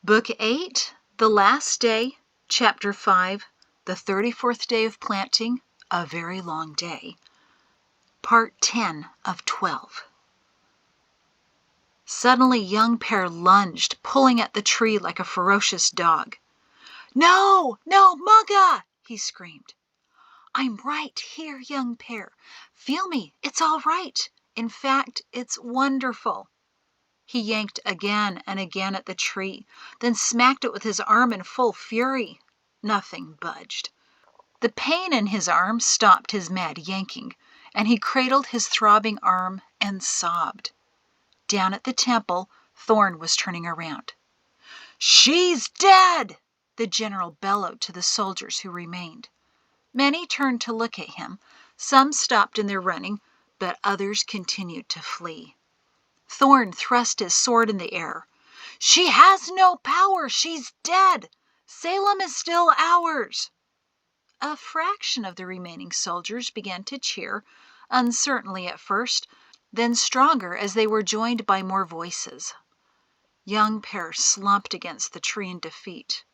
Book 8, The Last Day, Chapter 5, The 34th Day of Planting, A Very Long Day, Part 10 of 12. Suddenly, young Pear lunged, pulling at the tree like a ferocious dog. "No, no, Mugga!" he screamed. "I'm right here, young Pear. Feel me, it's all right. In fact, it's wonderful." He yanked again and again at the tree, then smacked it with his arm in full fury. Nothing budged. The pain in his arm stopped his mad yanking, and he cradled his throbbing arm and sobbed. Down at the temple, Thorn was turning around. "She's dead!" the general bellowed to the soldiers who remained. Many turned to look at him. Some stopped in their running, but others continued to flee. Thorn thrust his sword in the air. "She has no power! She's dead! Salem is still ours!" A fraction of the remaining soldiers began to cheer, uncertainly at first, then stronger as they were joined by more voices. Young Pear slumped against the tree in defeat.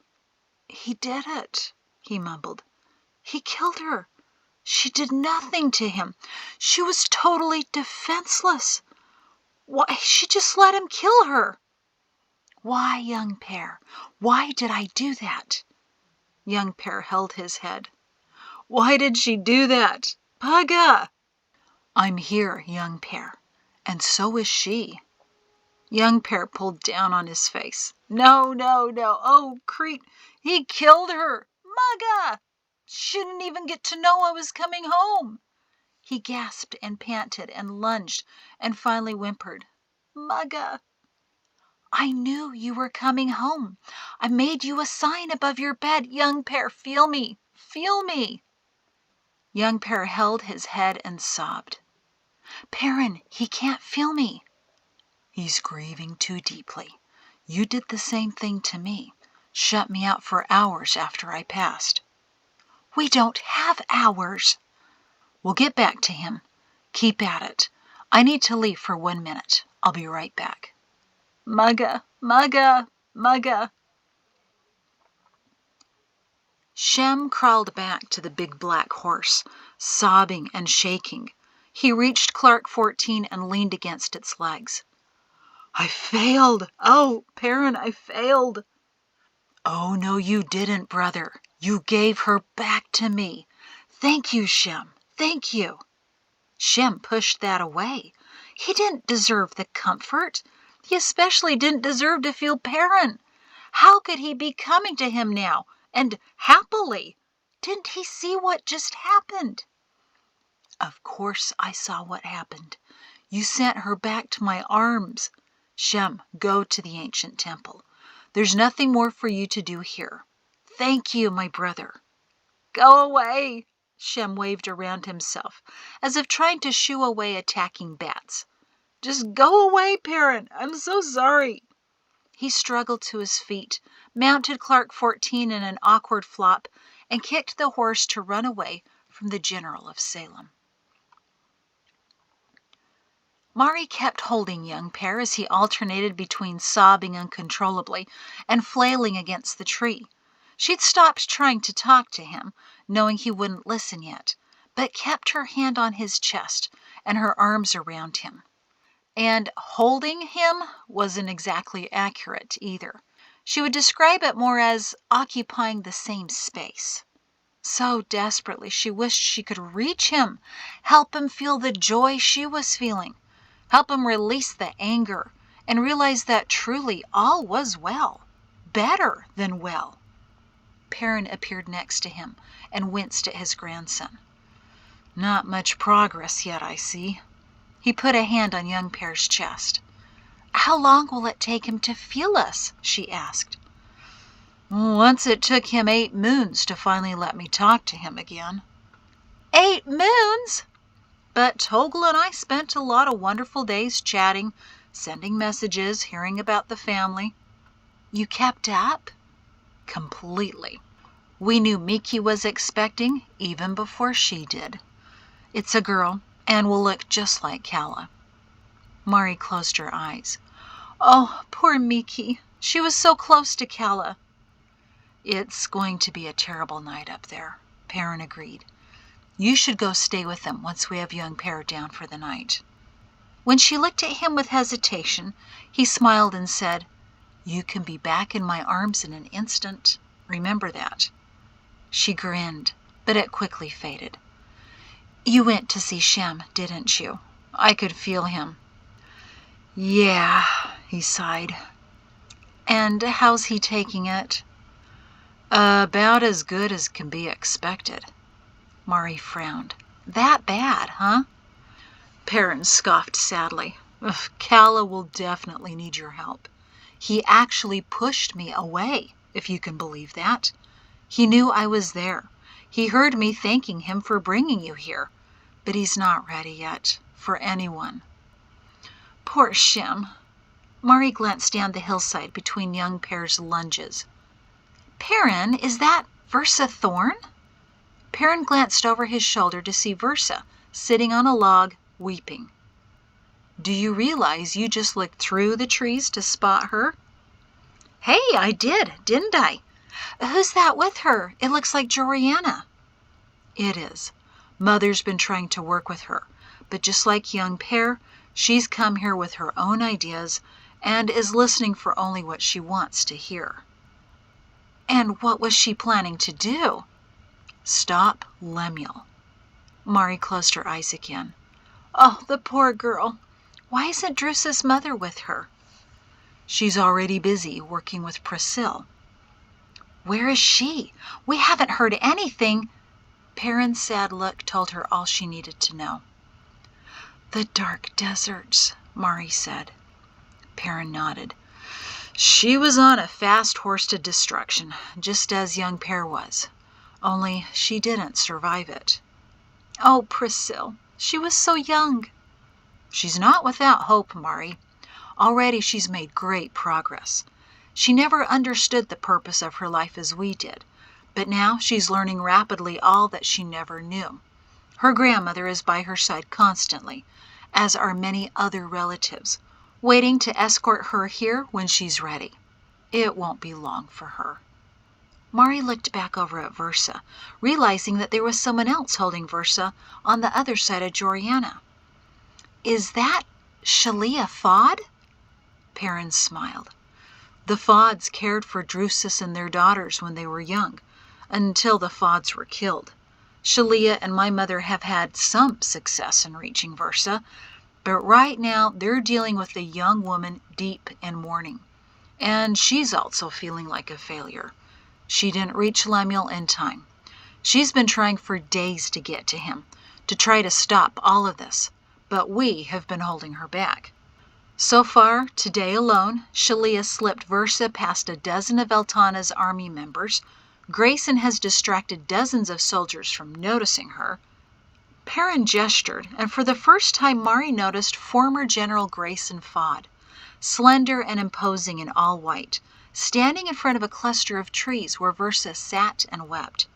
"He did it," he mumbled. "He killed her. She did nothing to him. She was totally defenseless. Why, she just let him kill her." "Why, young Pear? Why did I do that?" Young Pear held his head. "Why did she do that? Mugga!" "I'm here, young Pear, and so is she." Young Pear pulled down on his face. "No, no, no. Oh, Crete, he killed her. Mugga! She didn't even get to know I was coming home." He gasped and panted and lunged and finally whimpered, "Mugga!" "I knew you were coming home. I made you a sign above your bed. Young Pear, feel me, feel me." Young Pear held his head and sobbed. "Perrin, he can't feel me." "He's grieving too deeply. You did the same thing to me. Shut me out for hours after I passed." "We don't have hours." "We'll get back to him. Keep at it. I need to leave for 1 minute. I'll be right back." "Mugga, Mugga, Mugga." Shem crawled back to the big black horse, sobbing and shaking. He reached Clark 14 and leaned against its legs. "I failed. Oh, Perrin, I failed." "Oh, no, you didn't, brother. You gave her back to me. Thank you, Shem. Thank you." Shem pushed that away. He didn't deserve the comfort. He especially didn't deserve to feel Perrin. How could he be coming to him now, and happily? Didn't he see what just happened? "Of course I saw what happened. You sent her back to my arms. Shem, go to the ancient temple. There's nothing more for you to do here. Thank you, my brother." "Go away." Shem waved around himself, as if trying to shoo away attacking bats. "Just go away, Perrin. I'm so sorry." He struggled to his feet, mounted Clark 14 in an awkward flop, and kicked the horse to run away from the general of Salem. Mari kept holding young Pear as he alternated between sobbing uncontrollably and flailing against the tree. She'd stopped trying to talk to him, knowing he wouldn't listen yet, but kept her hand on his chest and her arms around him. And holding him wasn't exactly accurate either. She would describe it more as occupying the same space. So desperately she wished she could reach him, help him feel the joy she was feeling, help him release the anger, and realize that truly all was well, better than well. Perrin appeared next to him and winced at his grandson. "Not much progress yet, I see." He put a hand on young Pear's chest. "How long will it take him to feel us?" she asked. "Once it took him 8 moons to finally let me talk to him again." 8 moons? But Toggle and I spent a lot of wonderful days chatting, sending messages, hearing about the family. You kept up? Completely. We knew Miki was expecting even before she did. It's a girl and will look just like Kala. Mari closed her eyes. "Oh, poor Miki," She was so close to Calla. It's going to be a terrible night up there, Perrin agreed. You should go stay with them once we have young Per down for the night. When she looked at him with hesitation, he smiled and said, You can be back in my arms in an instant. Remember that. She grinned, but it quickly faded. You went to see Shem, didn't you? I could feel him. Yeah, he sighed. And how's he taking it? About as good as can be expected. Mari frowned. That bad, huh? Perrin scoffed sadly. Calla will definitely need your help. He actually pushed me away, if you can believe that. He knew I was there. He heard me thanking him for bringing you here. But he's not ready yet, for anyone. Poor Shem. Mari glanced down the hillside between young Per's lunges. Perrin, is that Versa Thorn? Perrin glanced over his shoulder to see Versa, sitting on a log, weeping. Do you realize you just looked through the trees to spot her? Hey, I did, didn't I? Who's that with her? It looks like Joriana. It is. Mother's been trying to work with her, but just like young Per, she's come here with her own ideas and is listening for only what she wants to hear. And what was she planning to do? Stop Lemuel. Mari closed her eyes again. Oh, the poor girl. Why isn't Drusa's mother with her? She's already busy working with Priscilla. Where is she? We haven't heard anything. Perrin's sad look told her all she needed to know. The dark deserts, Mari said. Perrin nodded. She was on a fast horse to destruction, just as young Per was. Only she didn't survive it. Oh, Priscilla, she was so young. She's not without hope, Mari. Already she's made great progress. She never understood the purpose of her life as we did, but now she's learning rapidly all that she never knew. Her grandmother is by her side constantly, as are many other relatives, waiting to escort her here when she's ready. It won't be long for her. Mari looked back over at Versa, realizing that there was someone else holding Versa on the other side of Joriana. Is that Shalia Fod? Perrin smiled. The Fods cared for Drusus and their daughters when they were young, until the Fods were killed. Shalia and my mother have had some success in reaching Versa, but right now they're dealing with a young woman deep in mourning. And she's also feeling like a failure. She didn't reach Lemuel in time. She's been trying for days to get to him, to try to stop all of this, but we have been holding her back. So far, today alone, Shalia slipped Versa past a dozen of Eltana's army members. Grayson has distracted dozens of soldiers from noticing her. Perrin gestured, and for the first time Mari noticed former General Grayson Fod, slender and imposing in all white, standing in front of a cluster of trees where Versa sat and wept.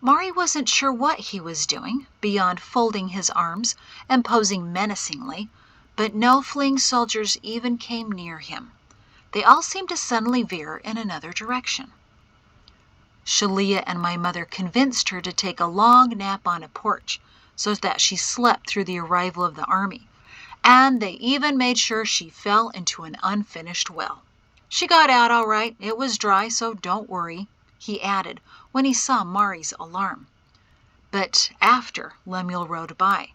Mari wasn't sure what he was doing, beyond folding his arms and posing menacingly, but no fleeing soldiers even came near him. They all seemed to suddenly veer in another direction. Shalia and my mother convinced her to take a long nap on a porch so that she slept through the arrival of the army, and they even made sure she fell into an unfinished well. She got out all right. It was dry, so don't worry, he added when he saw Mari's alarm. But after Lemuel rode by,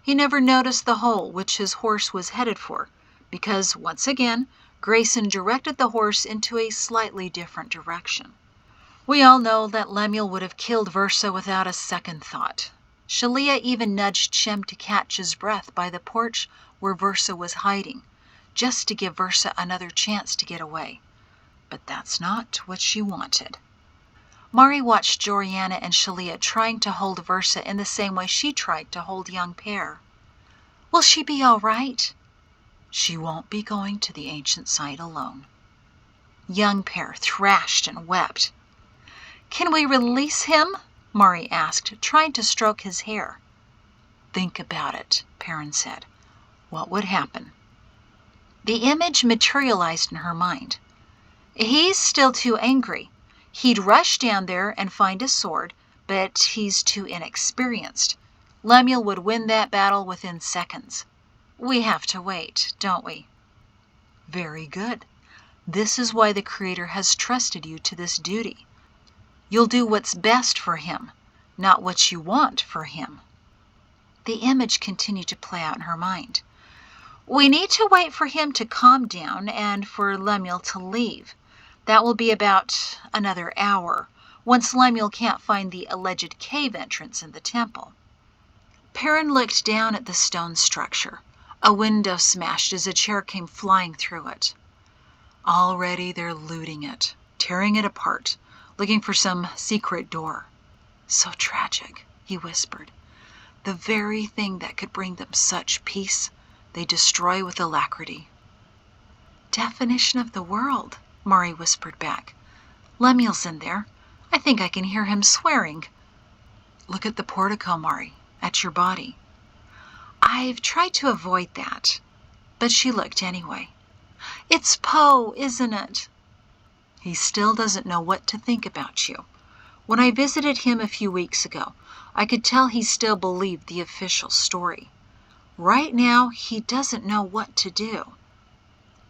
he never noticed the hole which his horse was headed for, because once again Grayson directed the horse into a slightly different direction. We all know that Lemuel would have killed Versa without a second thought. Shalia even nudged Shem to catch his breath by the porch where Versa was hiding, just to give Versa another chance to get away. But that's not what she wanted. Mari watched Joriana and Shalia trying to hold Versa in the same way she tried to hold young Per. Will she be all right? She won't be going to the ancient site alone. Young Per thrashed and wept. Can we release him? Mari asked, trying to stroke his hair. Think about it, Perrin said. What would happen? The image materialized in her mind. He's still too angry. He'd rush down there and find a sword, but he's too inexperienced. Lemuel would win that battle within seconds. We have to wait, don't we? Very good. This is why the Creator has trusted you to this duty. You'll do what's best for him, not what you want for him. The image continued to play out in her mind. We need to wait for him to calm down and for Lemuel to leave. That will be about another hour, once Lemuel can't find the alleged cave entrance in the temple. Perrin looked down at the stone structure. A window smashed as a chair came flying through it. Already they're looting it, tearing it apart, looking for some secret door. So tragic, he whispered. The very thing that could bring them such peace, they destroy with alacrity. Definition of the world, Mari whispered back. Lemuel's in there. I think I can hear him swearing. Look at the portico, Mari, at your body. I've tried to avoid that, but she looked anyway. It's Poe, isn't it? He still doesn't know what to think about you. When I visited him a few weeks ago, I could tell he still believed the official story. Right now, he doesn't know what to do.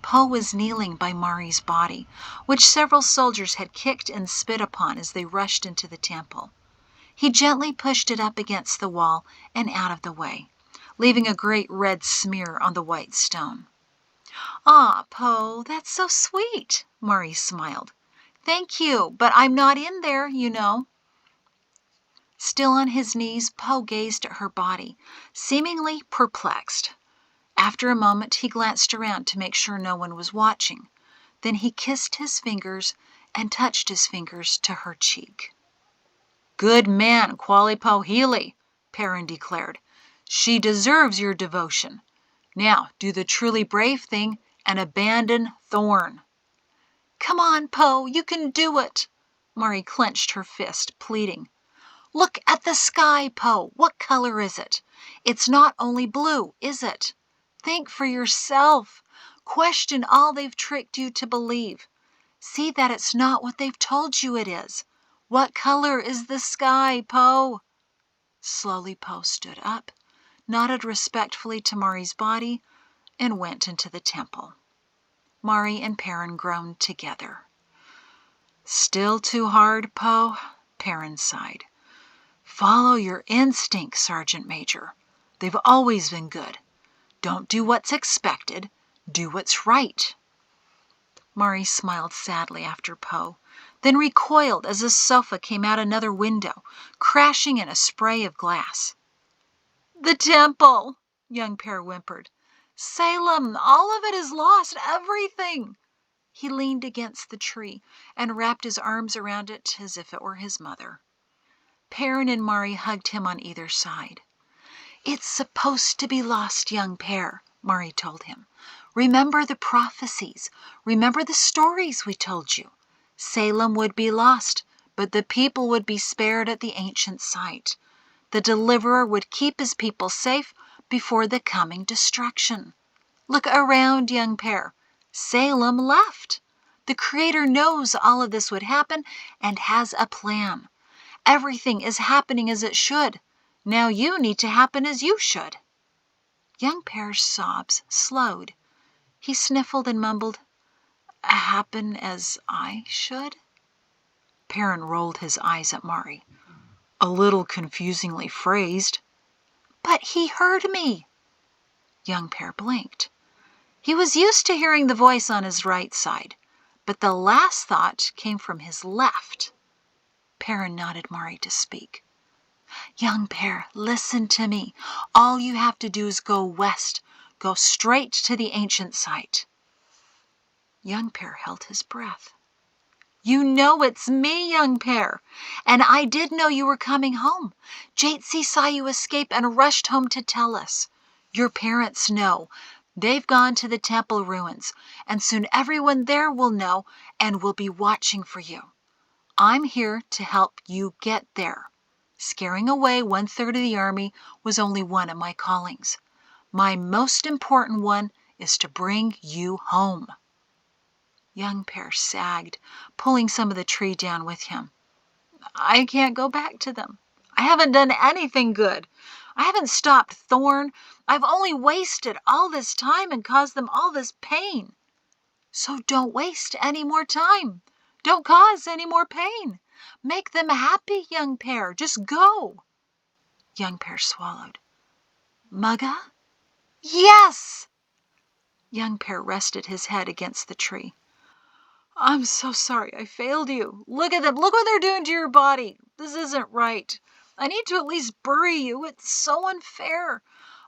Poe was kneeling by Mari's body, which several soldiers had kicked and spit upon as they rushed into the temple. He gently pushed it up against the wall and out of the way, leaving a great red smear on the white stone. "Ah, Poe, that's so sweet," Mari smiled. "Thank you, but I'm not in there, you know." Still on his knees, Poe gazed at her body, seemingly perplexed. After a moment, he glanced around to make sure no one was watching. Then he kissed his fingers and touched his fingers to her cheek. "Good man, Qualipohili," Perrin declared. "She deserves your devotion. Now, do the truly brave thing and abandon Thorn." "Come on, Poe, you can do it." Mari clenched her fist, pleading. "Look at the sky, Poe. What color is it? It's not only blue, is it? Think for yourself. Question all they've tricked you to believe. See that it's not what they've told you it is. What color is the sky, Poe?" Slowly Poe stood up, nodded respectfully to Mari's body, and went into the temple. Mari and Perrin groaned together. "Still too hard, Poe?" Perrin sighed. "Follow your instincts, Sergeant Major. They've always been good. Don't do what's expected. Do what's right." Mari smiled sadly after Poe, then recoiled as a sofa came out another window, crashing in a spray of glass. "The temple!" young Per whimpered. "Salem, all of it is lost, everything!" He leaned against the tree and wrapped his arms around it as if it were his mother. Perrin and Mari hugged him on either side. "It's supposed to be lost, young Per," Mari told him. "Remember the prophecies. Remember the stories we told you. Salem would be lost, but the people would be spared at the ancient site. The Deliverer would keep his people safe before the coming destruction. Look around, young Per. Salem left. The Creator knows all of this would happen and has a plan. Everything is happening as it should. Now you need to happen as you should." Young Per's sobs slowed. He sniffled and mumbled, "Happen as I should?" Perrin rolled his eyes at Mari. "A little confusingly phrased." "But he heard me." Young Per blinked. He was used to hearing the voice on his right side, but the last thought came from his left. Perrin nodded Mari to speak. "Young Per, listen to me. All you have to do is go west. Go straight to the ancient site." Young Per held his breath. "You know it's me, young Per. And I did know you were coming home. Jatsi saw you escape and rushed home to tell us. Your parents know. They've gone to the temple ruins, and soon everyone there will know and will be watching for you. I'm here to help you get there. Scaring away 1/3 of the army was only one of my callings. My most important one is to bring you home." Young Pear sagged, pulling some of the tree down with him. I can't go back to them. I haven't done anything good. I haven't stopped Thorn. I've only wasted all this time and caused them all this pain. So don't waste any more time. Don't cause any more pain. Make them happy, Young Pear. Just go. Young Pear swallowed. Mugga? Yes! Young Pear rested his head against the tree. I'm so sorry I failed you. Look at them. Look what they're doing to your body. This isn't right. I need to at least bury you. It's so unfair.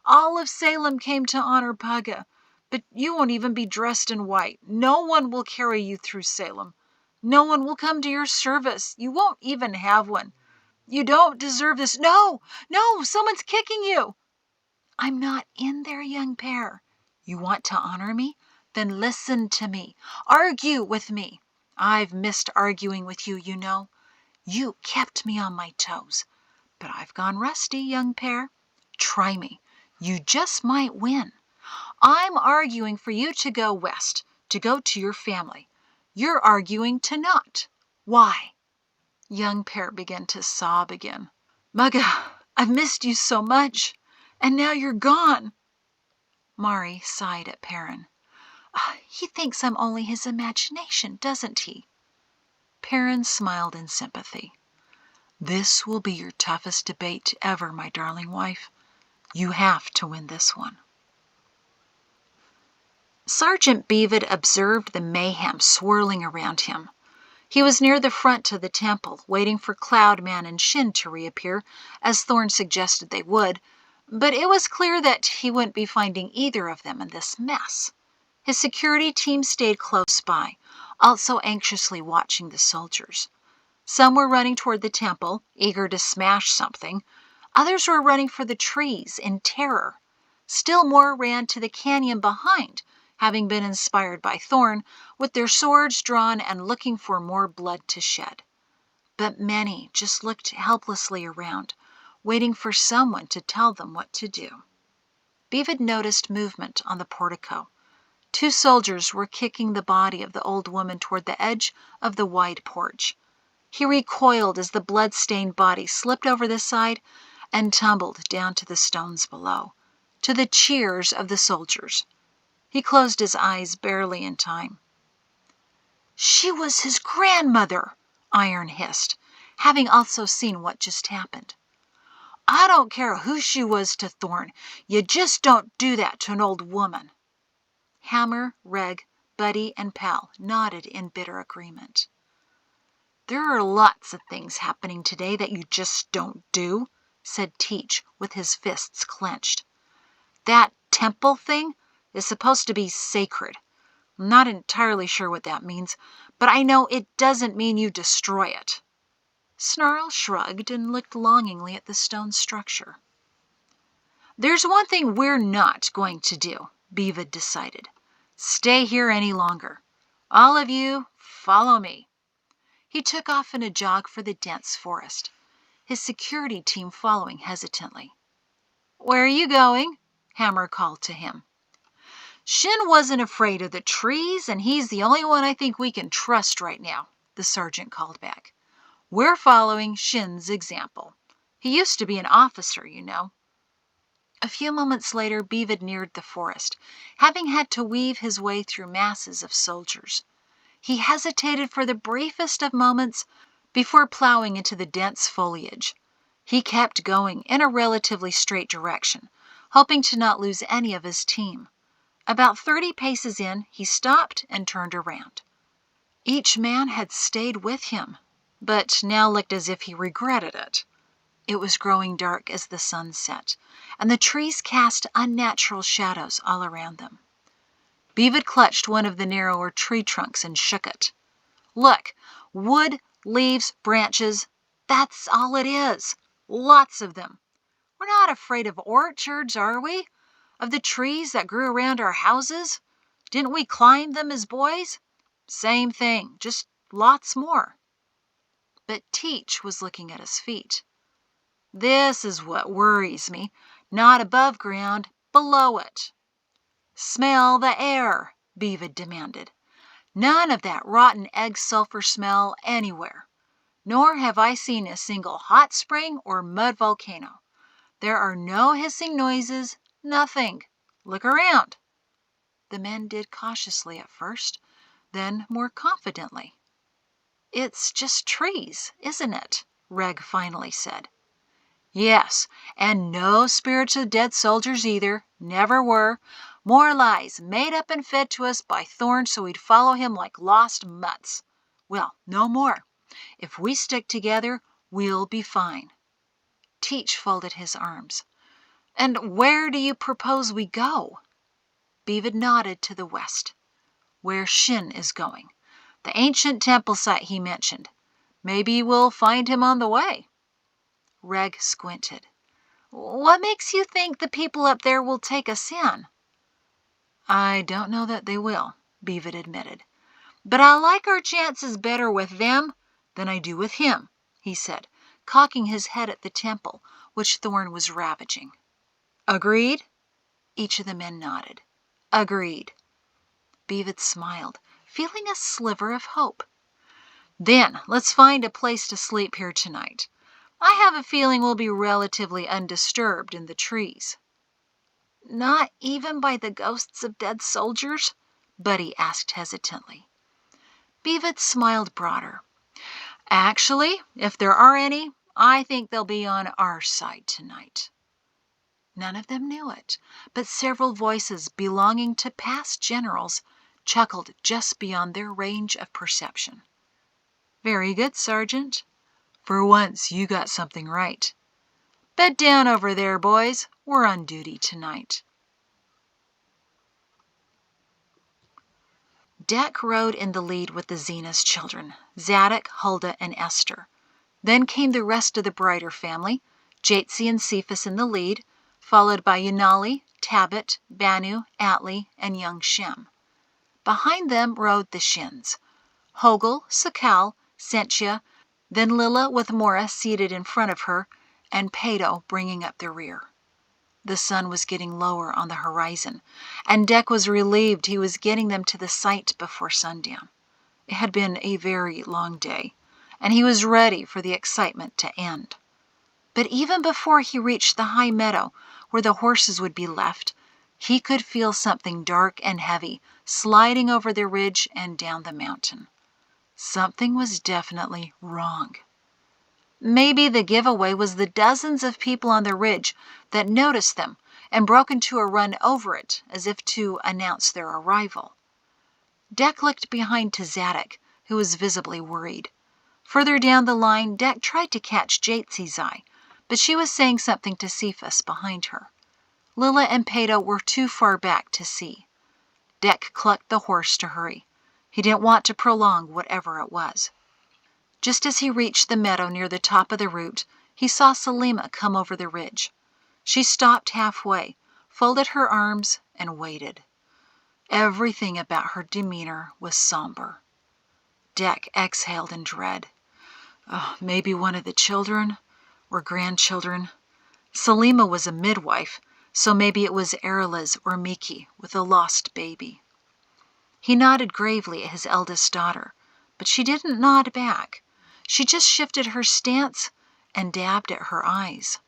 All of Salem came to honor Pugga, but you won't even be dressed in white. No one will carry you through Salem. No one will come to your service. You won't even have one. You don't deserve this. No, someone's kicking you. I'm not in there, Young Pear. You want to honor me? Then listen to me. Argue with me. I've missed arguing with you, you know. You kept me on my toes. But I've gone rusty, Young Pear. Try me. You just might win. I'm arguing for you to go west, to go to your family. You're arguing to not. Why? Young Pear began to sob again. Mugga, I've missed you so much, and now you're gone. Mari sighed at Perrin. He thinks I'm only his imagination, doesn't he? Perrin smiled in sympathy. This will be your toughest debate ever, my darling wife. You have to win this one. Sergeant Beavid observed the mayhem swirling around him. He was near the front of the temple, waiting for Cloudman and Shin to reappear, as Thorn suggested they would, but it was clear that he wouldn't be finding either of them in this mess. His security team stayed close by, also anxiously watching the soldiers. Some were running toward the temple, eager to smash something. Others were running for the trees in terror. Still more ran to the canyon behind, having been inspired by Thorn, with their swords drawn and looking for more blood to shed. But many just looked helplessly around, waiting for someone to tell them what to do. Beavid noticed movement on the portico. 2 soldiers were kicking the body of the old woman toward the edge of the wide porch. He recoiled as the blood-stained body slipped over the side and tumbled down to the stones below, to the cheers of the soldiers. He closed his eyes barely in time. She was his grandmother, Iron hissed, having also seen what just happened. I don't care who she was to Thorn. You just don't do that to an old woman. Hammer, Reg, Buddy, and Pal nodded in bitter agreement. There are lots of things happening today that you just don't do, said Teach with his fists clenched. That temple thing is supposed to be sacred. I'm not entirely sure what that means, but I know it doesn't mean you destroy it. Snarl shrugged and looked longingly at the stone structure. There's one thing we're not going to do, Beavid decided. Stay here any longer. All of you, follow me. He took off in a jog for the dense forest, his security team following hesitantly. Where are you going? Hammer called to him. Shin wasn't afraid of the trees, and he's the only one I think we can trust right now, the sergeant called back. We're following Shin's example. He used to be an officer, you know. A few moments later, Beavid neared the forest, having had to weave his way through masses of soldiers. He hesitated for the briefest of moments before plowing into the dense foliage. He kept going in a relatively straight direction, hoping to not lose any of his team. About 30 paces in, he stopped and turned around. Each man had stayed with him, but now looked as if he regretted it. It was growing dark as the sun set, and the trees cast unnatural shadows all around them. Beavid clutched one of the narrower tree trunks and shook it. Look, wood, leaves, branches, that's all it is. Lots of them. We're not afraid of orchards, are we? Of the trees that grew around our houses? Didn't we climb them as boys? Same thing, just lots more. But Teach was looking at his feet. This is what worries me. Not above ground, below it. Smell the air, Beavid demanded. None of that rotten egg sulfur smell anywhere. Nor have I seen a single hot spring or mud volcano. There are no hissing noises, nothing. Look around." The men did cautiously at first, then more confidently. "It's just trees, isn't it?" Reg finally said. "Yes, and no spirits of dead soldiers either. Never were. More lies, made up and fed to us by Thorn so we'd follow him like lost mutts. Well, no more. If we stick together, we'll be fine." Teach folded his arms. "And where do you propose we go?" Beavid nodded to the west. "Where Shin is going. The ancient temple site he mentioned. Maybe we'll find him on the way." Reg squinted. "What makes you think the people up there will take us in?" "I don't know that they will," Beavid admitted. "But I like our chances better with them than I do with him," he said, cocking his head at the temple, which Thorn was ravaging. "Agreed?" Each of the men nodded. "Agreed." Beavid smiled, feeling a sliver of hope. "Then let's find a place to sleep here tonight. I have a feeling we'll be relatively undisturbed in the trees." "Not even by the ghosts of dead soldiers?" Buddy asked hesitantly. Beavid smiled broader. "Actually, if there are any, I think they'll be on our side tonight." None of them knew it, but several voices belonging to past generals chuckled just beyond their range of perception. "Very good, Sergeant. For once you got something right. Bed down over there, boys. We're on duty tonight." Dek rode in the lead with the Zenas children, Zadok, Huldah, and Esther. Then came the rest of the Brighter family, Jatsi and Cephas in the lead, followed by Yanali, Tabit, Banu, Atli, and young Shem. Behind them rode the Shins, Hogel, Sakal, Sentia, then Lilla with Mora seated in front of her, and Pato bringing up the rear. The sun was getting lower on the horizon, and Dek was relieved he was getting them to the site before sundown. It had been a very long day, and he was ready for the excitement to end. But even before he reached the high meadow where the horses would be left, he could feel something dark and heavy sliding over the ridge and down the mountain. Something was definitely wrong. Maybe the giveaway was the dozens of people on the ridge that noticed them and broke into a run over it as if to announce their arrival. Dek looked behind to Zadok, who was visibly worried. Further down the line, Dek tried to catch Jatsi's eye, but she was saying something to Cephas behind her. Lilla and Pato were too far back to see. Dek clucked the horse to hurry. He didn't want to prolong whatever it was. Just as he reached the meadow near the top of the route, he saw Salima come over the ridge. She stopped halfway, folded her arms, and waited. Everything about her demeanor was somber. Dek exhaled in dread. Oh, maybe one of the children or grandchildren. Salima was a midwife, so maybe it was Erliz or Miki with a lost baby. He nodded gravely at his eldest daughter, but she didn't nod back. She just shifted her stance and dabbed at her eyes.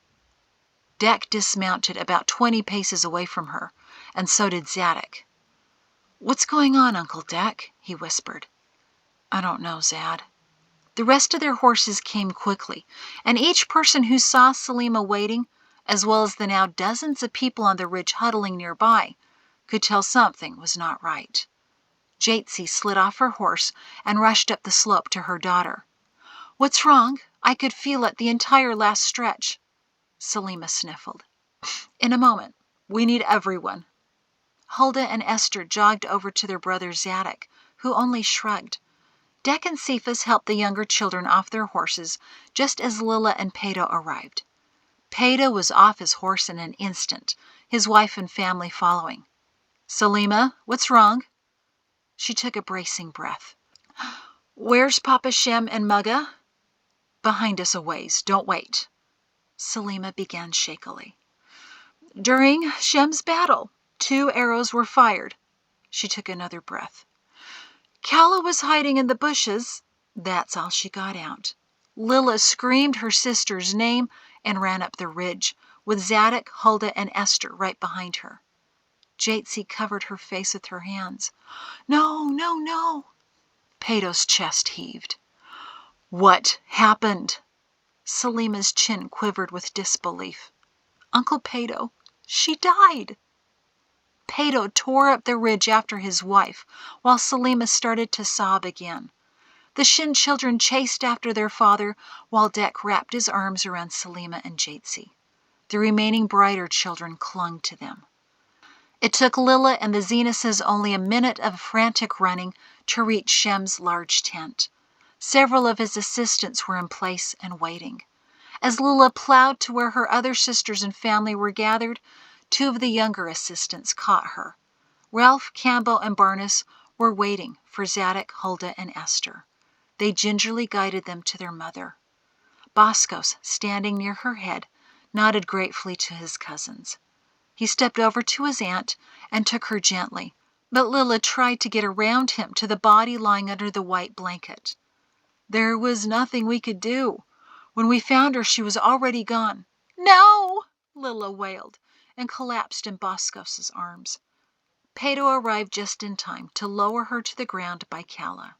Dek dismounted about 20 paces away from her, and so did Zadok. "What's going on, Uncle Dek?" he whispered. "I don't know, Zad." The rest of their horses came quickly, and each person who saw Salima waiting, as well as the now dozens of people on the ridge huddling nearby, could tell something was not right. Jatsi slid off her horse and rushed up the slope to her daughter. "What's wrong? I could feel it the entire last stretch." Salima sniffled. "In a moment. We need everyone." Huldah and Esther jogged over to their brother Zadok, who only shrugged. Dek and Cephas helped the younger children off their horses just as Lilla and Pato arrived. Pato was off his horse in an instant, his wife and family following. "Salima, what's wrong?" She took a bracing breath. "Where's Papa Shem and Mugga?" "Behind us a ways. Don't wait." Salima began shakily. "During Shem's battle, 2 arrows were fired." She took another breath. Calla was hiding in the bushes. That's all she got out. Lilla screamed her sister's name and ran up the ridge, with Zadok, Huldah, and Esther right behind her. Jatsi covered her face with her hands. No, no, no. Peto's chest heaved. What happened? Selima's chin quivered with disbelief. Uncle Peto, she died. Peto tore up the ridge after his wife, while Selima started to sob again. The Shin children chased after their father, while Dek wrapped his arms around Selima and Jatsi. The remaining Brighter children clung to them. It took Lilla and the Zenuses only a minute of frantic running to reach Shem's large tent. Several of his assistants were in place and waiting. As Lilla plowed to where her other sisters and family were gathered, two of the younger assistants caught her. Ralph, Campbell, and Barnes were waiting for Zadok, Huldah, and Esther. They gingerly guided them to their mother. Boscos, standing near her head, nodded gratefully to his cousins. He stepped over to his aunt and took her gently, but Lilla tried to get around him to the body lying under the white blanket. There was nothing we could do. When we found her, she was already gone. No! Lilla wailed and collapsed in Boscos's arms. Peto arrived just in time to lower her to the ground by Calla.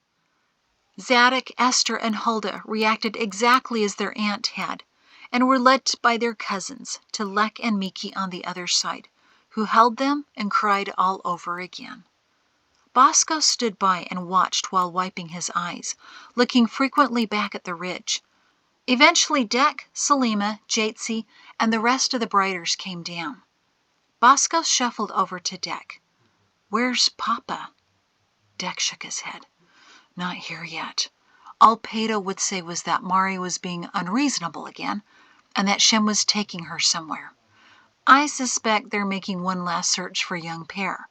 Zadok, Esther, and Huldah reacted exactly as their aunt had, and were led by their cousins to Lek and Miki on the other side, who held them and cried all over again. Bosco stood by and watched while wiping his eyes, looking frequently back at the ridge. Eventually Dek, Selima, Jatsi, and the rest of the Brighters came down. Bosco shuffled over to Dek. "Where's Papa?" Dek shook his head. "Not here yet. All Peto would say was that Mari was being unreasonable again, and that Shem was taking her somewhere. I suspect they're making one last search for young Pear.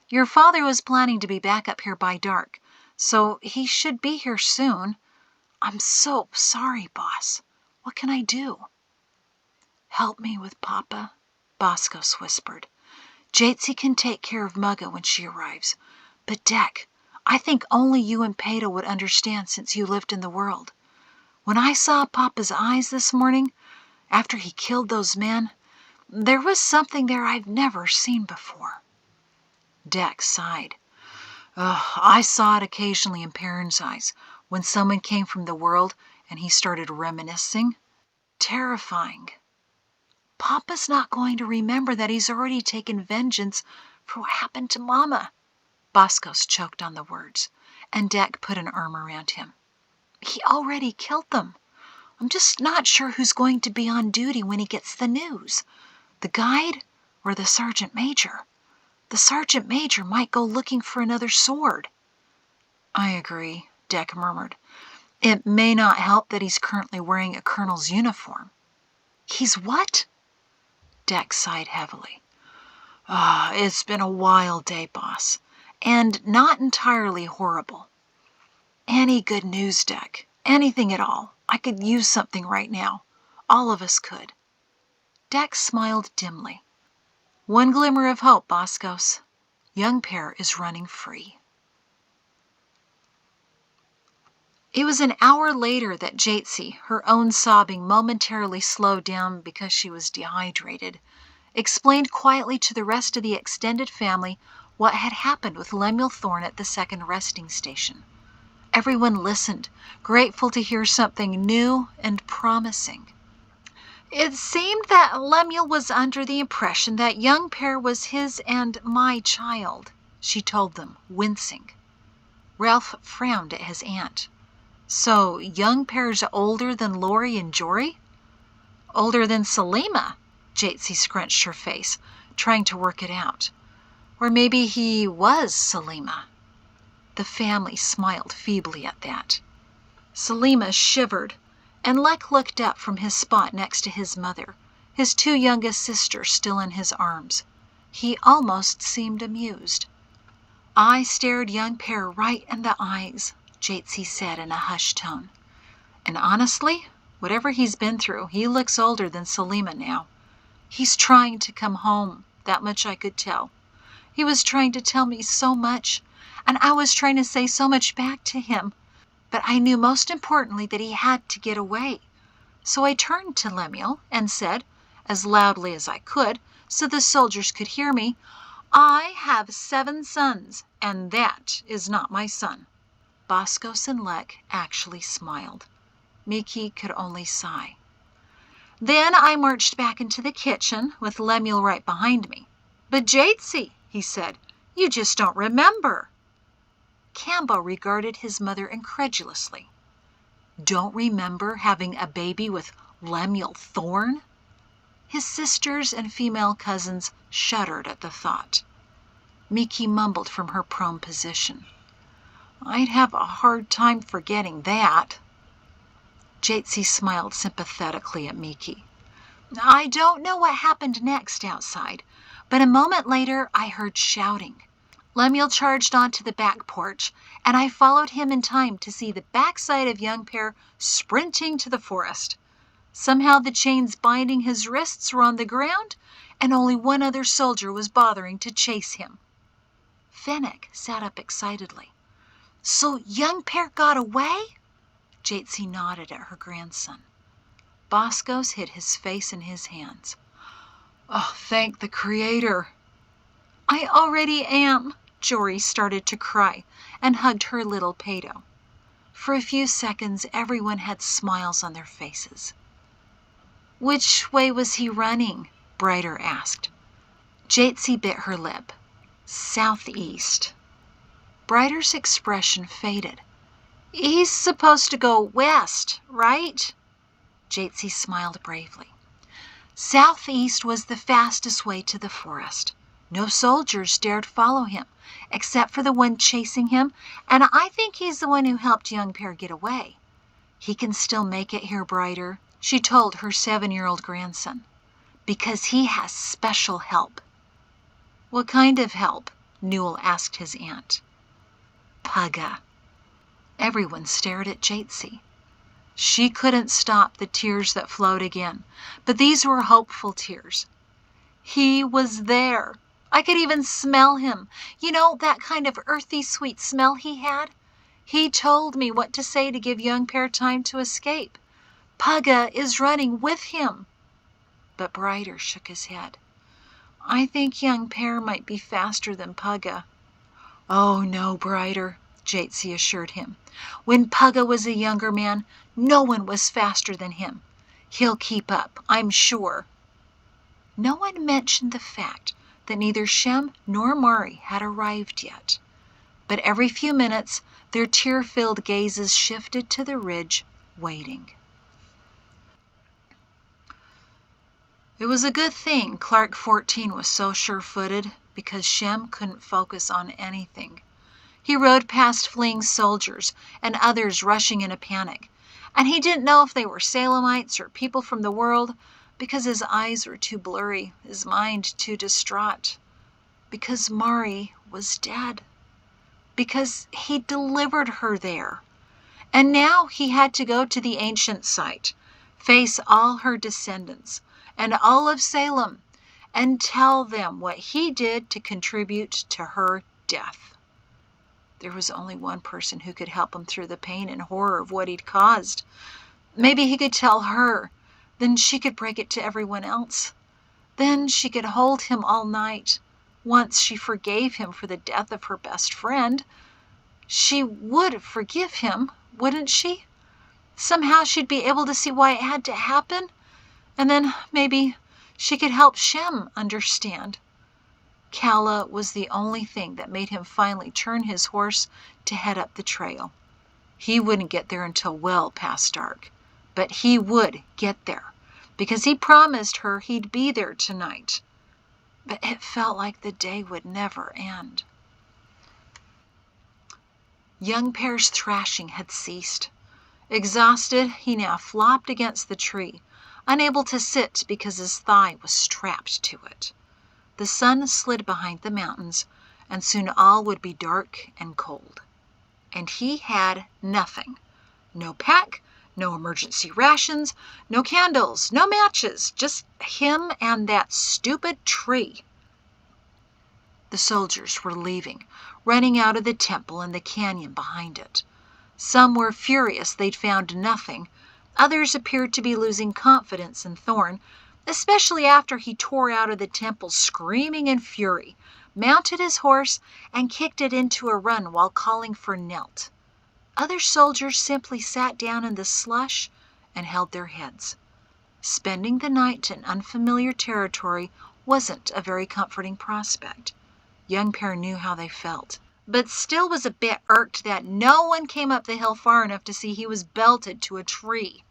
Your father was planning to be back up here by dark, so he should be here soon. I'm so sorry, boss. What can I do?" "Help me with Papa," Boscos whispered. "Jatsi can take care of Mugga when she arrives. But Dek, I think only you and Peto would understand since you lived in the world. When I saw Papa's eyes this morning, after he killed those men, there was something there I've never seen before." Dek sighed. "I saw it occasionally in Perrin's eyes when someone came from the world and he started reminiscing. Terrifying. Papa's not going to remember that he's already taken vengeance for what happened to Mama." Boscos choked on the words, and Dek put an arm around him. "He already killed them. I'm just not sure who's going to be on duty when he gets the news. The guide or the sergeant major? The sergeant major might go looking for another sword." "I agree," Dek murmured. "It may not help that he's currently wearing a colonel's uniform." "He's what?" Dek sighed heavily. It's been a wild day, boss, and not entirely horrible. Any good news, Dek? Anything at all? I could use something right now. All of us could." Dek smiled dimly. "One glimmer of hope, Boscos. Young Pear is running free." It was an hour later that Jatsi, her own sobbing momentarily slowed down because she was dehydrated, explained quietly to the rest of the extended family what had happened with Lemuel Thorne at the second resting station. Everyone listened, grateful to hear something new and promising. "It seemed that Lemuel was under the impression that young Pear was his and my child," she told them, wincing. Ralph frowned at his aunt. "So young Pear's older than Lori and Jory?" "Older than Selima," Jatsi scrunched her face, trying to work it out. "Or maybe he was Selima." The family smiled feebly at that. Selima shivered, and Lek looked up from his spot next to his mother, his two youngest sisters still in his arms. He almost seemed amused. "I stared young Pear right in the eyes," Jatsi said in a hushed tone. "And honestly, whatever he's been through, he looks older than Selima now. He's trying to come home, that much I could tell. He was trying to tell me so much, and I was trying to say so much back to him, but I knew most importantly that he had to get away. So I turned to Lemuel and said, as loudly as I could, so the soldiers could hear me, "I have 7 sons, and that is not my son." Boskos and Lek actually smiled. Miki could only sigh. Then I marched back into the kitchen with Lemuel right behind me. "But Jatesy," he said, "you just don't remember." Cambo regarded his mother incredulously. Don't remember having a baby with Lemuel Thorne? His sisters and female cousins shuddered at the thought. Miki mumbled from her prone position, "I'd have a hard time forgetting that." Jatesy smiled sympathetically at Miki. I don't know what happened next outside, but a moment later I heard shouting. Lemuel charged onto the back porch, and I followed him in time to see the backside of young Pear sprinting to the forest. Somehow the chains binding his wrists were on the ground, and only one other soldier was bothering to chase him. Fennec sat up excitedly. "So young Pear got away?" Jatesy nodded at her grandson. Boskos hid his face in his hands. "Oh, thank the Creator." "I already am." Jory started to cry and hugged her little Pato. For a few seconds, everyone had smiles on their faces. "Which way was he running?" Brighter asked. Jatesy bit her lip. "Southeast." Brighter's expression faded. "He's supposed to go west, right?" Jatesy smiled bravely. Southeast was the fastest way to the forest. No soldiers dared follow him, except for the one chasing him, and I think he's the one who helped young Pear get away. "He can still make it here, Brighter," she told her 7-year-old grandson, "because he has special help." "What kind of help?" Newell asked his aunt. "Pugga." Everyone stared at Jatesy. She couldn't stop the tears that flowed again, but these were hopeful tears. "He was there. I could even smell him. You know, that kind of earthy sweet smell he had? He told me what to say to give young Pear time to escape. Pugga is running with him." But Brighter shook his head. "I think young Pear might be faster than Pugga." "Oh, no, Brighter," Jatesy assured him. "When Pugga was a younger man, no one was faster than him. He'll keep up, I'm sure." No one mentioned the fact that neither Shem nor Mari had arrived yet, but every few minutes their tear-filled gazes shifted to the ridge, waiting. It was a good thing Clark 14 was so sure-footed, because Shem couldn't focus on anything. He rode past fleeing soldiers and others rushing in a panic, and he didn't know if they were Salemites or people from the world, because his eyes were too blurry, his mind too distraught. Because Mari was dead. Because he delivered her there. And now he had to go to the ancient site, face all her descendants, and all of Salem, and tell them what he did to contribute to her death. There was only one person who could help him through the pain and horror of what he'd caused. Maybe he could tell her. Then she could break it to everyone else. Then she could hold him all night. Once she forgave him for the death of her best friend. She would forgive him, wouldn't she? Somehow she'd be able to see why it had to happen. And then maybe she could help Shem understand. Kala was the only thing that made him finally turn his horse to head up the trail. He wouldn't get there until well past dark, but he would get there, because he promised her he'd be there tonight. But it felt like the day would never end. Young Pear's thrashing had ceased. Exhausted, he now flopped against the tree, unable to sit because his thigh was strapped to it. The sun slid behind the mountains, and soon all would be dark and cold. And he had nothing. No pack, no emergency rations, no candles, no matches, just him and that stupid tree. The soldiers were leaving, running out of the temple and the canyon behind it. Some were furious they'd found nothing. Others appeared to be losing confidence in Thorn, especially after he tore out of the temple screaming in fury, mounted his horse, and kicked it into a run while calling for Nelt. Other soldiers simply sat down in the slush and held their heads. Spending the night in unfamiliar territory wasn't a very comforting prospect. Young Pear knew how they felt, but still was a bit irked that no one came up the hill far enough to see he was belted to a tree.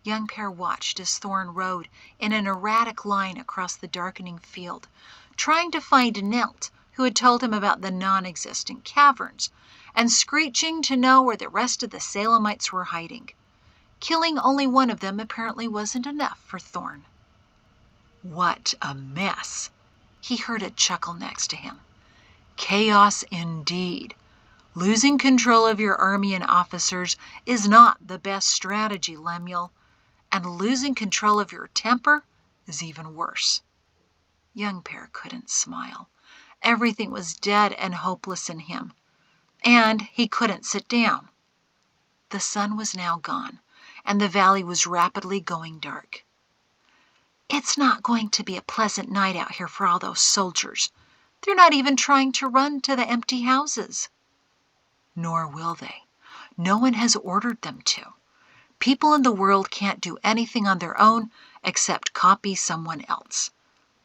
Young Pear watched as Thorn rode in an erratic line across the darkening field, trying to find Nelt, who had told him about the non-existent caverns, and screeching to know where the rest of the Salemites were hiding. Killing only one of them apparently wasn't enough for Thorn. "What a mess!" he heard a chuckle next to him. "Chaos indeed. Losing control of your army and officers is not the best strategy, Lemuel, and losing control of your temper is even worse." Young Pear couldn't smile. Everything was dead and hopeless in him, and he couldn't sit down. The sun was now gone, and the valley was rapidly going dark. "It's not going to be a pleasant night out here for all those soldiers. They're not even trying to run to the empty houses." "Nor will they. No one has ordered them to. People in the world can't do anything on their own except copy someone else.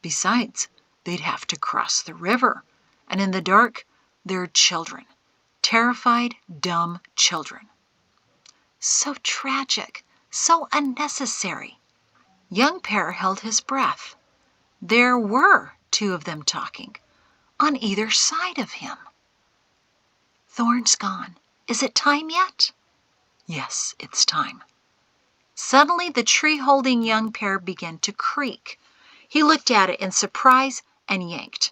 Besides, they'd have to cross the river, and in the dark, they're children. Terrified, dumb children." So tragic, so unnecessary. Young Pear held his breath. There were two of them talking, on either side of him. "Thorn's gone. Is it time yet?" "Yes, it's time." Suddenly the tree-holding Young Pear began to creak. He looked at it in surprise and yanked.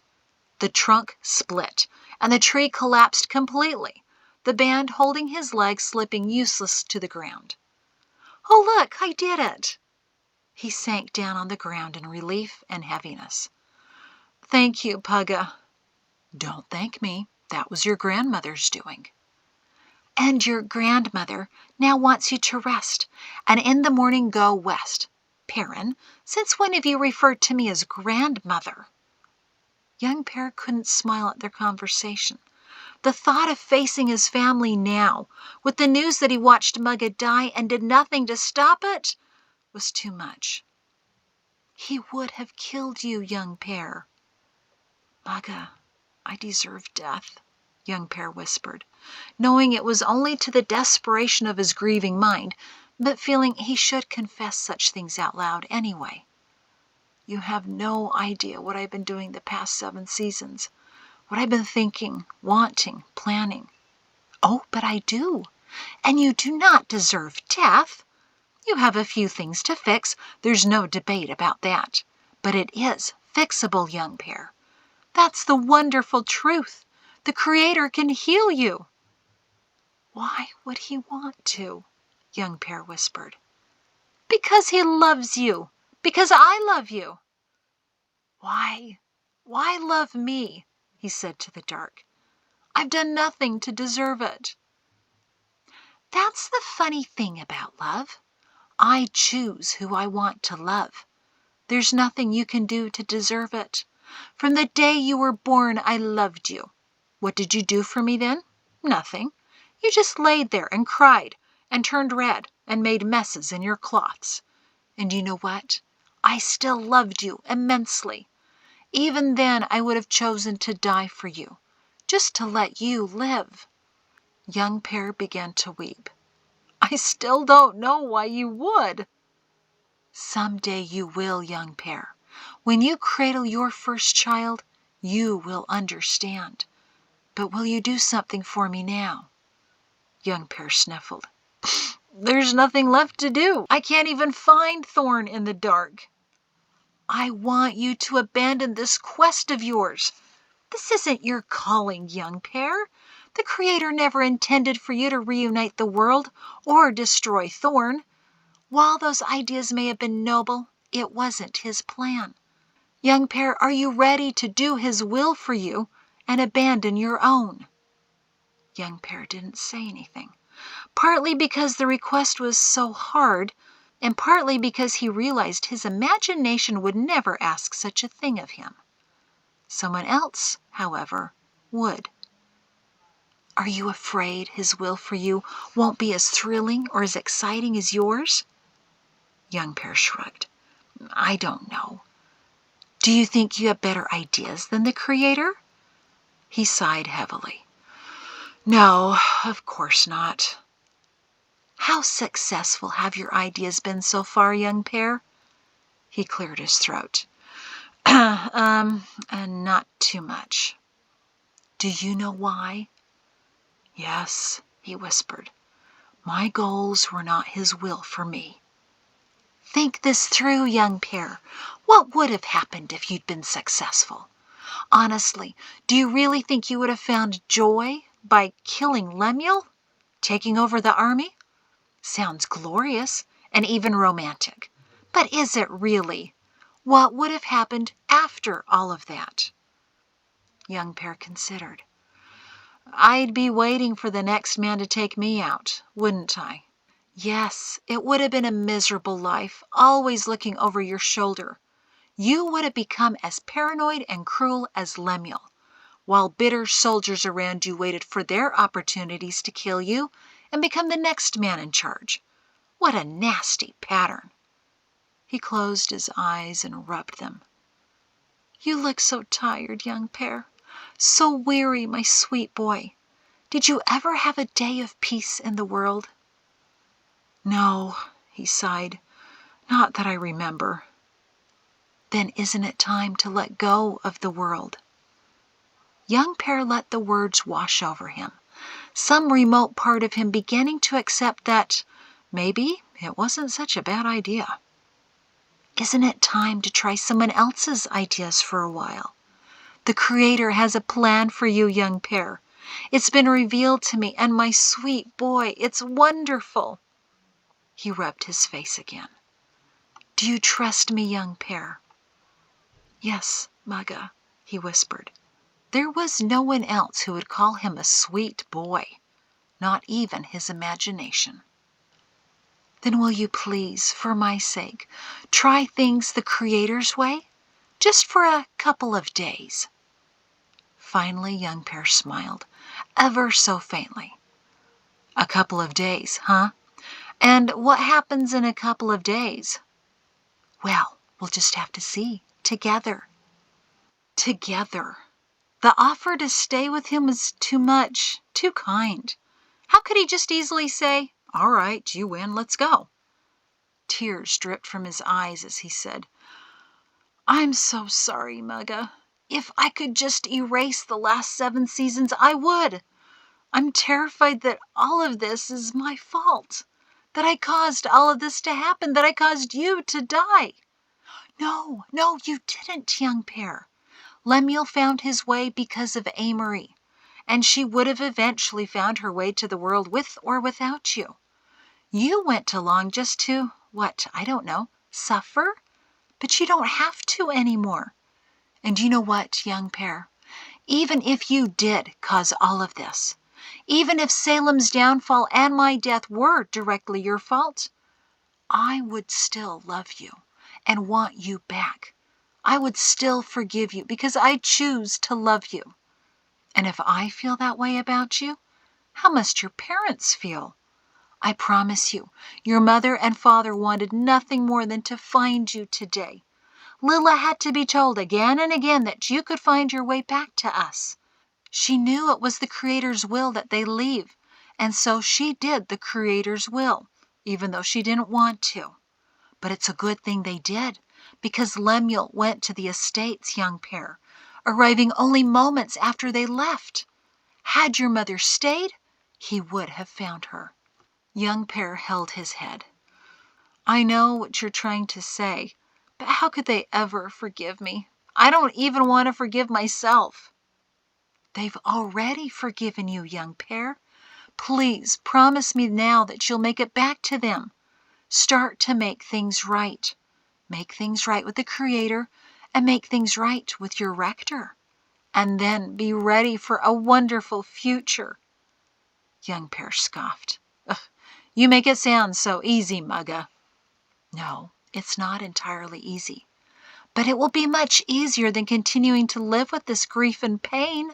The trunk split, and the tree collapsed completely, the band holding his leg slipping useless to the ground. "Oh, look, I did it!" He sank down on the ground in relief and heaviness. "Thank you, Pugga." "Don't thank me. That was your grandmother's doing." "And your grandmother now wants you to rest, and in the morning go west. Perrin, since when have you referred to me as grandmother?" Young Pear couldn't smile at their conversation. The thought of facing his family now, with the news that he watched Mugga die and did nothing to stop it, was too much. "He would have killed you, Young Pear." "Mugga, I deserve death," Young Pear whispered, knowing it was only to the desperation of his grieving mind, but feeling he should confess such things out loud anyway. "You have no idea what I've been doing the past 7 seasons. What I've been thinking, wanting, planning." "Oh, but I do. And you do not deserve death. You have a few things to fix. There's no debate about that. But it is fixable, Young Pear. That's the wonderful truth. The Creator can heal you." "Why would he want to?" Young Pear whispered. "Because he loves you. Because I love you." Why love me?" he said to the dark. "I've done nothing to deserve it." "That's the funny thing about love. I choose who I want to love. There's nothing you can do to deserve it. From the day you were born, I loved you. What did you do for me then? Nothing. You just laid there and cried and turned red and made messes in your cloths. And you know what? I still loved you immensely. Even then, I would have chosen to die for you, just to let you live." Young Pear began to weep. "I still don't know why you would." "Someday you will, Young Pear. When you cradle your first child, you will understand. But will you do something for me now?" Young Pear sniffled. "There's nothing left to do. I can't even find Thorn in the dark." "I want you to abandon this quest of yours. This isn't your calling, Young Pear. The Creator never intended for you to reunite the world or destroy Thorn. While those ideas may have been noble, it wasn't his plan. Young Pear, are you ready to do his will for you and abandon your own?" Young Pear didn't say anything, partly because the request was so hard, and partly because he realized his imagination would never ask such a thing of him. Someone else, however, would. "Are you afraid his will for you won't be as thrilling or as exciting as yours?" Young Pear shrugged. "I don't know." "Do you think you have better ideas than the Creator?" He sighed heavily. "No, of course not." "How successful have your ideas been so far, Young Pear?" He cleared his throat. Not too much." "Do you know why?" "Yes," he whispered. "My goals were not his will for me." "Think this through, Young Pear. What would have happened if you'd been successful? Honestly, do you really think you would have found joy by killing Lemuel? Taking over the army? Sounds glorious and even romantic. But is it really? What would have happened after all of that?" Young Pear considered. "I'd be waiting for the next man to take me out, wouldn't I?" "Yes, it would have been a miserable life, always looking over your shoulder. You would have become as paranoid and cruel as Lemuel, while bitter soldiers around you waited for their opportunities to kill you and become the next man in charge. What a nasty pattern." He closed his eyes and rubbed them. "You look so tired, Young Pear. So weary, my sweet boy. Did you ever have a day of peace in the world?" "No," he sighed. "Not that I remember." "Then isn't it time to let go of the world?" Young Pear let the words wash over him, some remote part of him beginning to accept that maybe it wasn't such a bad idea. "Isn't it time to try someone else's ideas for a while? The Creator has a plan for you, Young Pear. It's been revealed to me, and my sweet boy, it's wonderful." He rubbed his face again. "Do you trust me, Young Pear?" "Yes, Mugga," he whispered. There was no one else who would call him a sweet boy, not even his imagination. "Then will you please, for my sake, try things the Creator's way? Just for a couple of days." Finally Young Pear smiled, ever so faintly. "A couple of days, huh? And what happens in a couple of days?" "Well, we'll just have to see, together." Together. The offer to stay with him was too much, too kind. How could he just easily say, "All right, you win, let's go"? Tears dripped from his eyes as he said, "I'm so sorry, Mugga. If I could just erase the last 7 seasons, I would. I'm terrified that all of this is my fault, that I caused all of this to happen, that I caused you to die." "No, no, you didn't, Young Pear. Lemuel found his way because of Amory, and she would have eventually found her way to the world with or without you. You went along just to, I don't know, suffer? But you don't have to anymore. And you know what, Young Pear? Even if you did cause all of this, even if Salem's downfall and my death were directly your fault, I would still love you and want you back. I would still forgive you because I choose to love you. And if I feel that way about you, how must your parents feel? I promise you, your mother and father wanted nothing more than to find you today. Lila had to be told again and again that you could find your way back to us. She knew it was the Creator's will that they leave, and so she did the Creator's will, even though she didn't want to. But it's a good thing they did, because Lemuel went to the estates, Young Pear, arriving only moments after they left. Had your mother stayed, he would have found her." Young Pear held his head. "I know what you're trying to say, but how could they ever forgive me? I don't even want to forgive myself." "They've already forgiven you, Young Pear. Please promise me now that you'll make it back to them. Start to make things right. Make things right with the Creator, and make things right with your rector. and then be ready for a wonderful future. Young Pear scoffed. "Ugh, you make it sound so easy, Mugga." No, it's not entirely easy. But it will be much easier than continuing to live with this grief and pain.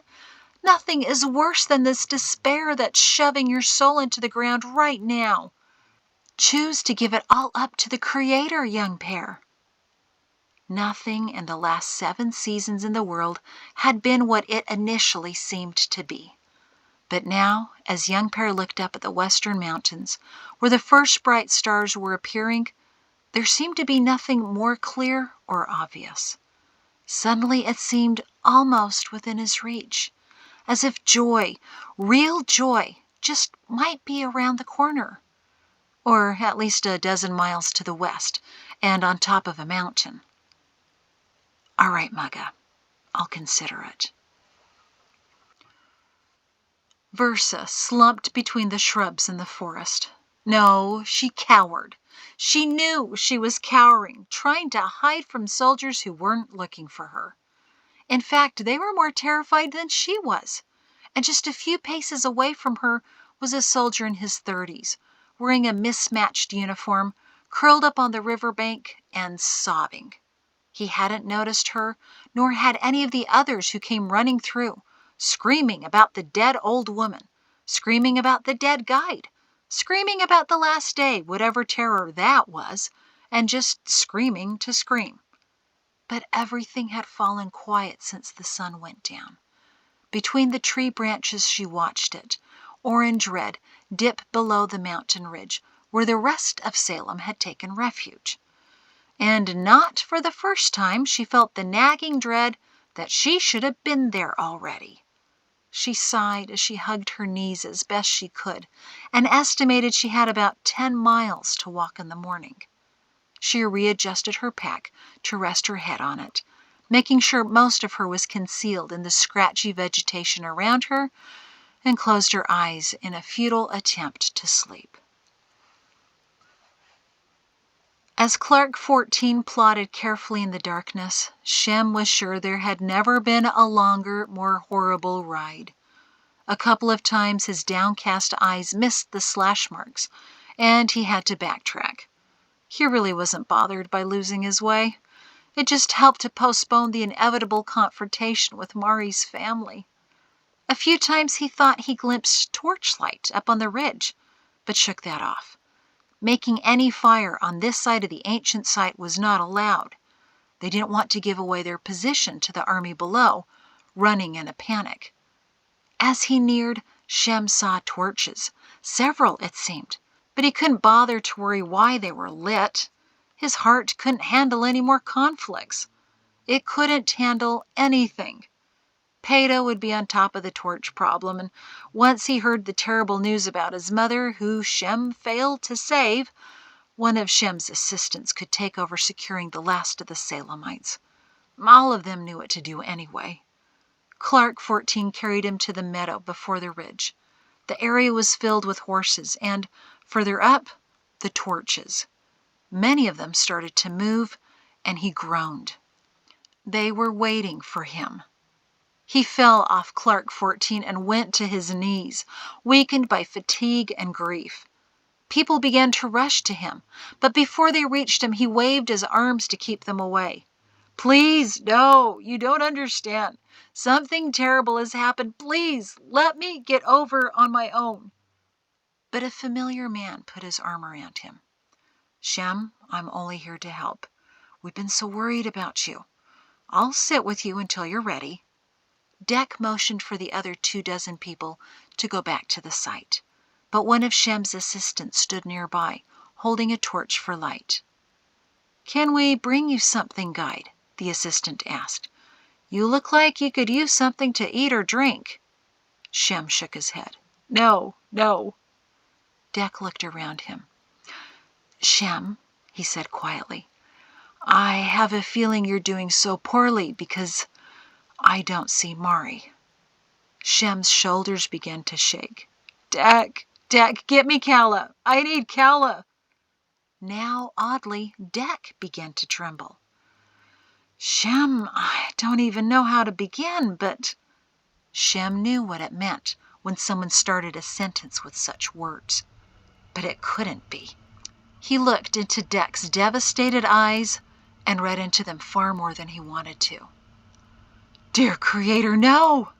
Nothing is worse than this despair that's shoving your soul into the ground right now. Choose to give it all up to the Creator, Young Pear. Nothing in the last 7 seasons in the world had been what it initially seemed to be. But now, as Young Pear looked up at the western mountains, where the first bright stars were appearing, there seemed to be nothing more clear or obvious. Suddenly it seemed almost within his reach, as if joy, real joy, just might be around the corner, or at least a dozen miles to the west and on top of a mountain. All right, Mugga, I'll consider it. Versa slumped between the shrubs in the forest. No, she cowered. She knew she was cowering, trying to hide from soldiers who weren't looking for her. In fact, they were more terrified than she was. And just a few paces away from her was a soldier in his 30s, wearing a mismatched uniform, curled up on the riverbank and sobbing. He hadn't noticed her, nor had any of the others who came running through, screaming about the dead old woman, screaming about the dead guide, screaming about the last day, whatever terror that was, and just screaming to scream. But everything had fallen quiet since the sun went down. Between the tree branches she watched it, orange red, dip below the mountain ridge where the rest of Salem had taken refuge. And not for the first time she felt the nagging dread that she should have been there already. She sighed as she hugged her knees as best she could and estimated she had about 10 miles to walk in the morning. She readjusted her pack to rest her head on it, making sure most of her was concealed in the scratchy vegetation around her, and closed her eyes in a futile attempt to sleep. As Clark 14 plodded carefully in the darkness, Shem was sure there had never been a longer, more horrible ride. A couple of times his downcast eyes missed the slash marks, and he had to backtrack. He really wasn't bothered by losing his way. It just helped to postpone the inevitable confrontation with Mari's family. A few times he thought he glimpsed torchlight up on the ridge, but shook that off. Making any fire on this side of the ancient site was not allowed. They didn't want to give away their position to the army below, running in a panic. As he neared, Shem saw torches, several it seemed, but he couldn't bother to worry why they were lit. His heart couldn't handle any more conflicts. It couldn't handle anything. Peto would be on top of the torch problem, and once he heard the terrible news about his mother, who Shem failed to save, one of Shem's assistants could take over securing the last of the Salemites. All of them knew what to do anyway. Clark 14 carried him to the meadow before the ridge. The area was filled with horses, and, further up, the torches. Many of them started to move, and he groaned. They were waiting for him. He fell off Clark 14 and went to his knees, weakened by fatigue and grief. People began to rush to him, but before they reached him, he waved his arms to keep them away. "Please, no, you don't understand. Something terrible has happened. Please, let me get over on my own." But a familiar man put his arm around him. "Shem, I'm only here to help. We've been so worried about you. I'll sit with you until you're ready." Deck motioned for the other 24 people to go back to the site, but one of Shem's assistants stood nearby, holding a torch for light. "Can we bring you something, guide?" the assistant asked. "You look like you could use something to eat or drink." Shem shook his head. "No, no." Deck looked around him. "Shem," he said quietly, "I have a feeling you're doing so poorly because I don't see Mari." Shem's shoulders began to shake. Deck, get me Calla. I need Calla." Now, oddly, Deck began to tremble. Shem, I don't even know how to begin, but Shem knew what it meant when someone started a sentence with such words. But it couldn't be. He looked into Deck's devastated eyes and read into them far more than he wanted to. Dear Creator, no!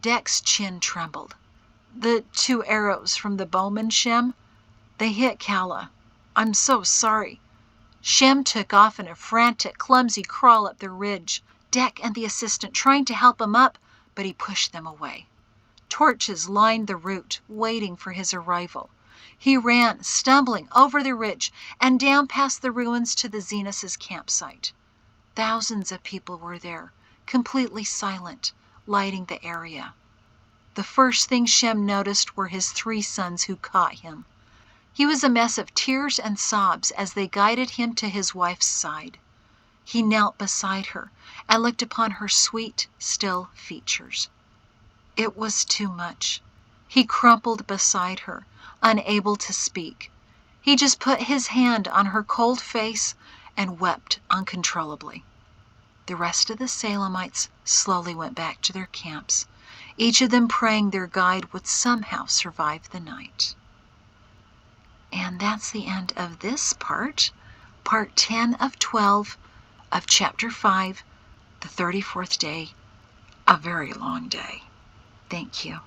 Deck's chin trembled. The 2 arrows from the bowman, Shem, they hit Kala. I'm so sorry. Shem took off in a frantic, clumsy crawl up the ridge, Deck and the assistant trying to help him up, but he pushed them away. Torches lined the route, waiting for his arrival. He ran, stumbling over the ridge and down past the ruins to the Zenus' campsite. Thousands of people were there, completely silent, lighting the area. The first thing Shem noticed were his 3 sons who caught him. He was a mess of tears and sobs as they guided him to his wife's side. He knelt beside her and looked upon her sweet, still features. It was too much. He crumpled beside her, unable to speak. He just put his hand on her cold face and wept uncontrollably. The rest of the Salemites slowly went back to their camps, each of them praying their guide would somehow survive the night. And that's the end of this part 10 of 12 of Chapter 5, the 34th day, a very long day. Thank you.